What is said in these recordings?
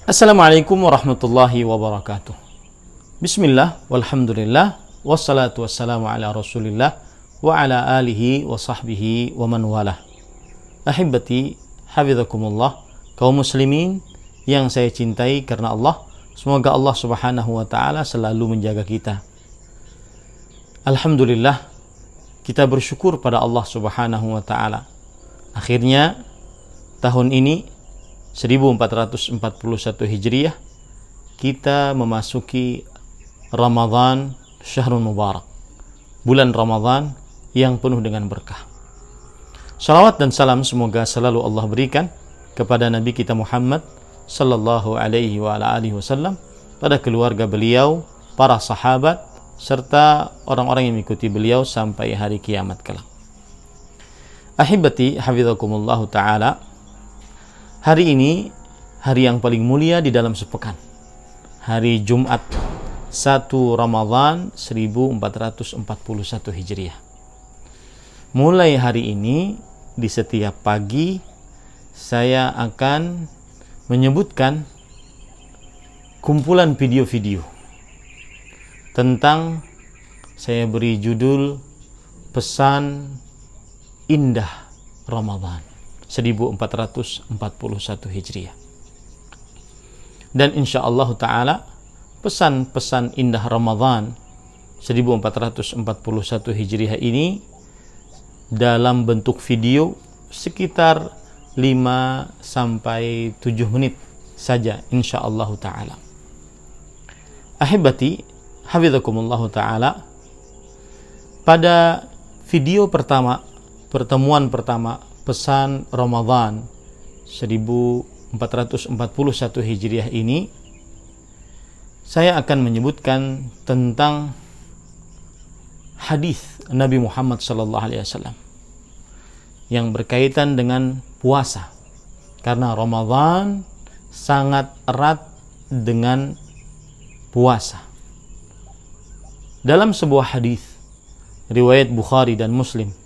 Assalamualaikum warahmatullahi wabarakatuh. Bismillah, walhamdulillah, wassalatu wassalamu ala rasulillah, wa ala alihi wa sahbihi wa man walah. Ahibati, hafidhakumullah, kaum muslimin yang saya cintai karena Allah, semoga Allah subhanahu wa ta'ala selalu menjaga kita. Alhamdulillah, kita bersyukur pada Allah subhanahu wa ta'ala. Akhirnya, tahun ini 1441 Hijriah kita memasuki Ramadan Syahrul Mubarak, bulan Ramadan yang penuh dengan berkah. Salawat dan salam semoga selalu Allah berikan kepada Nabi kita Muhammad sallallahu alaihi wa ala alihi wasallam, pada keluarga beliau, para sahabat serta orang-orang yang mengikuti beliau sampai hari kiamat kelak. Ahibati hafidhakumullahu taala, hari ini hari yang paling mulia di dalam sepekan, hari Jumat 1 Ramadan 1441 Hijriah. Mulai hari ini di setiap pagi saya akan menyebutkan kumpulan video-video tentang, saya beri judul Pesan Indah Ramadan 1441 Hijriah. Dan insyaallah ta'ala pesan-pesan indah Ramadan 1441 Hijriah ini dalam bentuk video sekitar 5-7 menit saja insyaallah ta'ala. Ahibati hafidhakumullah ta'ala, pada video pertama, pertemuan pertama pesan Ramadan 1441 Hijriah ini, saya akan menyebutkan tentang hadis Nabi Muhammad sallallahu alaihi wasallam yang berkaitan dengan puasa, karena Ramadan sangat erat dengan puasa. Dalam sebuah hadis riwayat Bukhari dan Muslim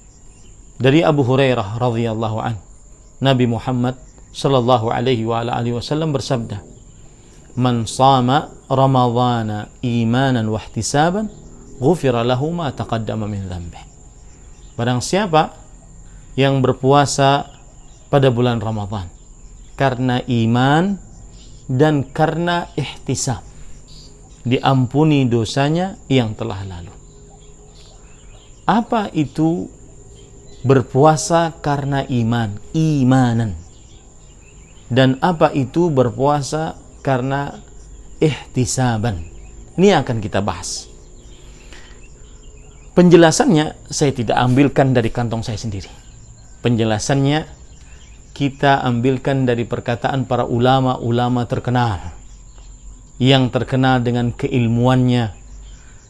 dari Abu Hurairah radhiyallahu an, Nabi Muhammad sallallahu alaihi wa alihi wasallam bersabda, "Man shama Ramadhana imanan wa ihtisaban, ghufira lahu ma taqaddama min dhanbihi." Barang siapa yang berpuasa pada bulan Ramadan karena iman dan karena ihtisab, diampuni dosanya yang telah lalu. Apa itu berpuasa karena imanan, dan apa itu berpuasa karena ihtisaban? Ini akan kita bahas. Penjelasannya saya tidak ambilkan dari kantong saya sendiri. Penjelasannya kita ambilkan dari perkataan para ulama-ulama terkenal, yang terkenal dengan keilmuannya,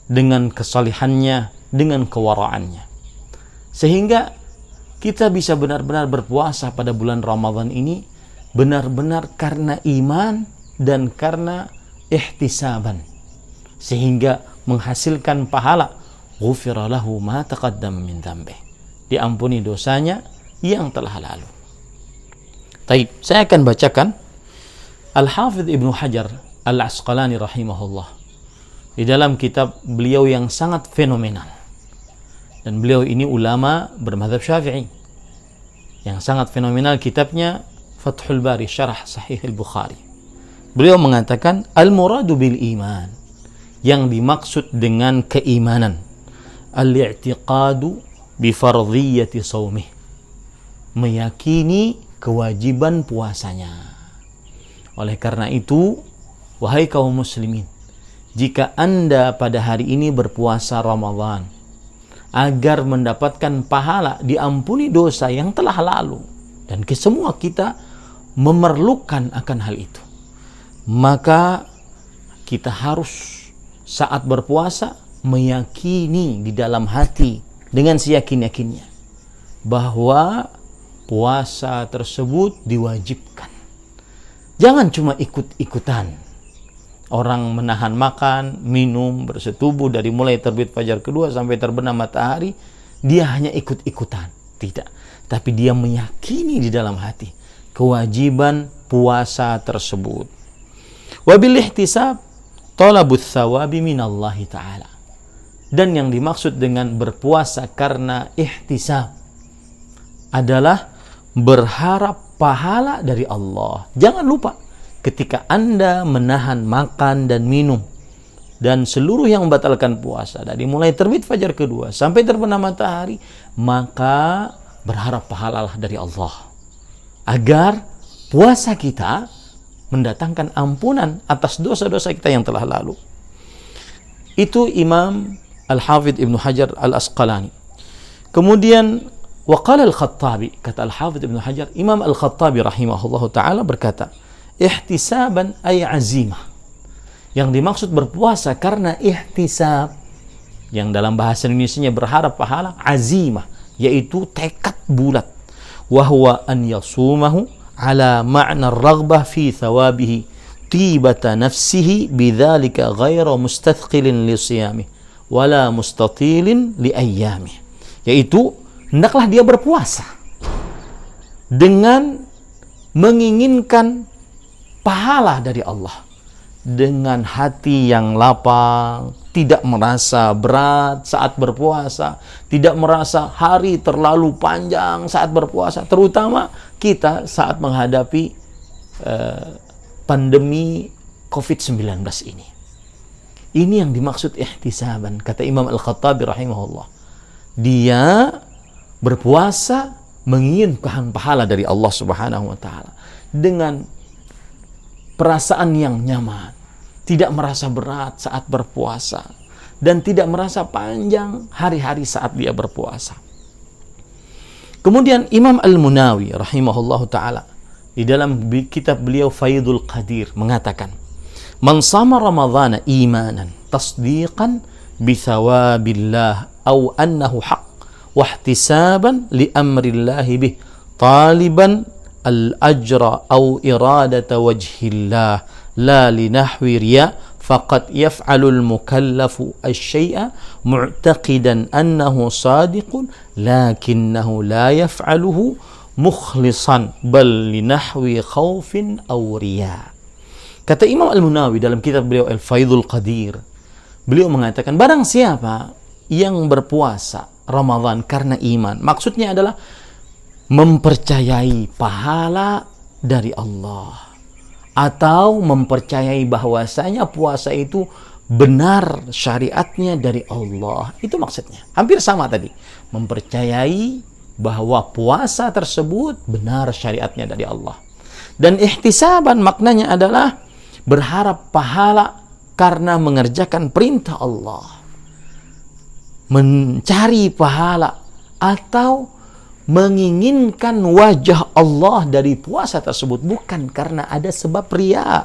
dengan kesalihannya, dengan kewaraannya, sehingga kita bisa benar-benar berpuasa pada bulan Ramadan ini benar-benar karena iman dan karena ihtisaban, sehingga menghasilkan pahala ghufira lahu ma taqaddama min dhanbihi, diampuni dosanya yang telah lalu. Taib, saya akan bacakan Al-Hafidh Ibnu Hajar Al-Asqalani rahimahullah di dalam kitab beliau yang sangat fenomenal. Dan beliau ini ulama bermadzhab Syafi'i yang sangat fenomenal, kitabnya Fathul Bari Syarah Sahih Al-Bukhari. Beliau mengatakan, al-muradu bil iman, yang dimaksud dengan keimanan, al-i'tiqadu bi fardhiyyati shaumih, meyakini kewajiban puasanya. Oleh karena itu, wahai kaum muslimin, jika Anda pada hari ini berpuasa Ramadan agar mendapatkan pahala, diampuni dosa yang telah lalu, dan semua kita memerlukan akan hal itu, maka kita harus saat berpuasa meyakini di dalam hati dengan seyakin-yakinnya bahwa puasa tersebut diwajibkan. Jangan cuma ikut-ikutan. Orang menahan makan, minum, bersetubuh dari mulai terbit fajar kedua sampai terbenam matahari, dia hanya ikut-ikutan. Tidak. Tapi dia meyakini di dalam hati kewajiban puasa tersebut. Wa bil ihtisab talabut thawabi minallahi ta'ala. Dan yang dimaksud dengan berpuasa karena ihtisab adalah berharap pahala dari Allah. Jangan lupa, ketika Anda menahan makan dan minum dan seluruh yang membatalkan puasa dari mulai terbit fajar kedua sampai terbenam matahari, maka berharap pahala dari Allah agar puasa kita mendatangkan ampunan atas dosa-dosa kita yang telah lalu. Itu Imam Al-Hafidh Ibnu Hajar Al-Asqalani. Kemudian waqala Al-Khattabi, kata Al-Hafidh Ibnu Hajar, Imam Al-Khattabi rahimahullahu taala berkata, ihtisaban ay azimah. Yang dimaksud berpuasa karena ihtisab, yang dalam bahasa Indonesianya berharap pahala, azimah, yaitu tekad bulat. Wa huwa an yasumahu ala ma'na ar-raghbah fi thawabihi tibata nafsihi bidzalika ghairu mustathqilin li siyamih wala mustatilin li ayyamih. Yaitu hendaklah dia berpuasa dengan menginginkan pahala dari Allah, dengan hati yang lapang, tidak merasa berat saat berpuasa, tidak merasa hari terlalu panjang saat berpuasa, terutama kita saat menghadapi pandemi COVID-19 ini. Ini yang dimaksud ihtisaban, kata Imam Al-Khattabi rahimahullah. Dia berpuasa menginginkan pahala dari Allah Subhanahu wa taala dengan perasaan yang nyaman, tidak merasa berat saat berpuasa, dan tidak merasa panjang hari-hari saat dia berpuasa. Kemudian Imam Al-Munawi rahimahullahu taala di dalam kitab beliau Faidul Qadir mengatakan, man sama ramadhana imanan tasdiqan bi thawabillah aw annahu haqq wa ihtisaban li amrillahi bih taliban al-ajra aw iradata wajhillah la li nahwi riya faqad yaf'alu al-mukallafu asy-syai'a mu'taqidan annahu sadiqun lakinnahu la yaf'aluhu mukhlisan bal li nahwi khaufin aw riya. Kata Imam Al-Munawi dalam kitab beliau Al-Faidul Qadir, beliau mengatakan barang siapa yang berpuasa Ramadan karena iman, maksudnya adalah mempercayai pahala dari Allah atau mempercayai bahwasanya puasa itu benar syariatnya dari Allah. Itu maksudnya. Hampir sama tadi. Mempercayai bahwa puasa tersebut benar syariatnya dari Allah. Dan ihtisaban maknanya adalah berharap pahala karena mengerjakan perintah Allah. Mencari pahala atau menginginkan wajah Allah dari puasa tersebut, bukan karena ada sebab riya.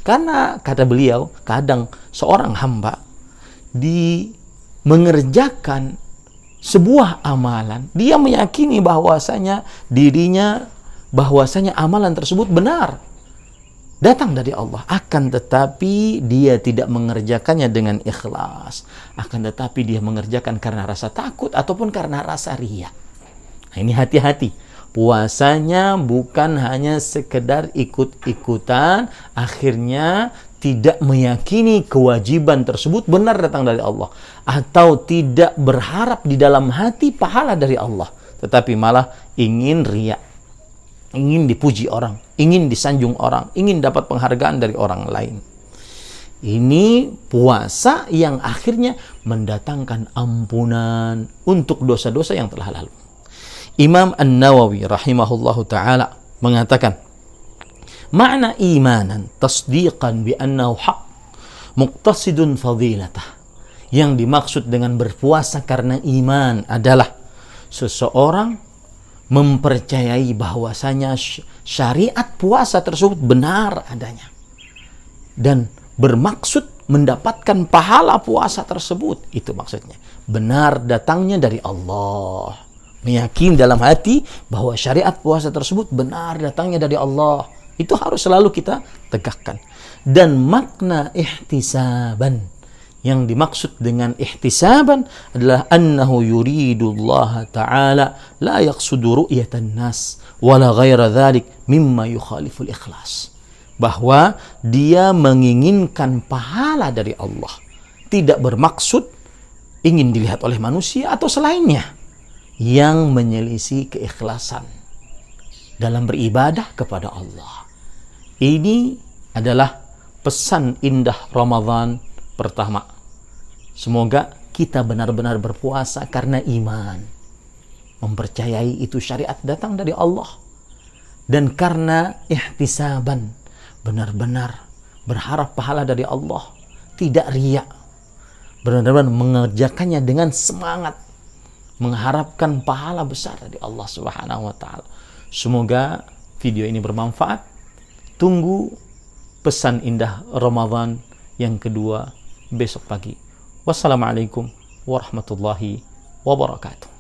Karena kata beliau, kadang seorang hamba mengerjakan sebuah amalan, dia meyakini bahwasanya bahwasanya amalan tersebut benar, datang dari Allah, akan tetapi dia tidak mengerjakannya dengan ikhlas, akan tetapi dia mengerjakan karena rasa takut ataupun karena rasa riya. Nah, ini hati-hati. Puasanya bukan hanya sekedar ikut-ikutan, akhirnya tidak meyakini kewajiban tersebut benar datang dari Allah, atau tidak berharap di dalam hati pahala dari Allah, tetapi malah ingin riya, ingin dipuji orang, ingin disanjung orang, ingin dapat penghargaan dari orang lain. Ini puasa yang akhirnya mendatangkan ampunan untuk dosa-dosa yang telah lalu. Imam An-Nawawi rahimahullahu ta'ala mengatakan, makna imanan tasdiqan bi annahu haq muqtasidun fadilatah. Yang dimaksud dengan berpuasa karena iman adalah seseorang mempercayai bahwasanya syariat puasa tersebut benar adanya dan bermaksud mendapatkan pahala puasa tersebut. Itu maksudnya, benar datangnya dari Allah. Meyakini dalam hati bahwa syariat puasa tersebut benar datangnya dari Allah. Itu harus selalu kita tegakkan. Dan makna ihtisaban, yang dimaksud dengan ihtisaban adalah annahu yuridullah ta'ala la yaqsudu ru'yatan nas wala ghaira dhalik mimma yukhaliful ikhlas. bahwa dia menginginkan pahala dari Allah, tidak bermaksud ingin dilihat oleh manusia atau selainnya yang menyelisih keikhlasan dalam beribadah kepada Allah. Ini adalah pesan indah Ramadan pertama. Semoga kita benar-benar berpuasa karena iman, mempercayai itu syariat datang dari Allah, dan karena ihtisaban, benar-benar berharap pahala dari Allah, tidak riya, benar-benar mengerjakannya dengan semangat, mengharapkan pahala besar dari Allah Subhanahu wa taala. Semoga video ini bermanfaat. Tunggu pesan indah Ramadan yang kedua besok pagi. Wassalamualaikum warahmatullahi wabarakatuh.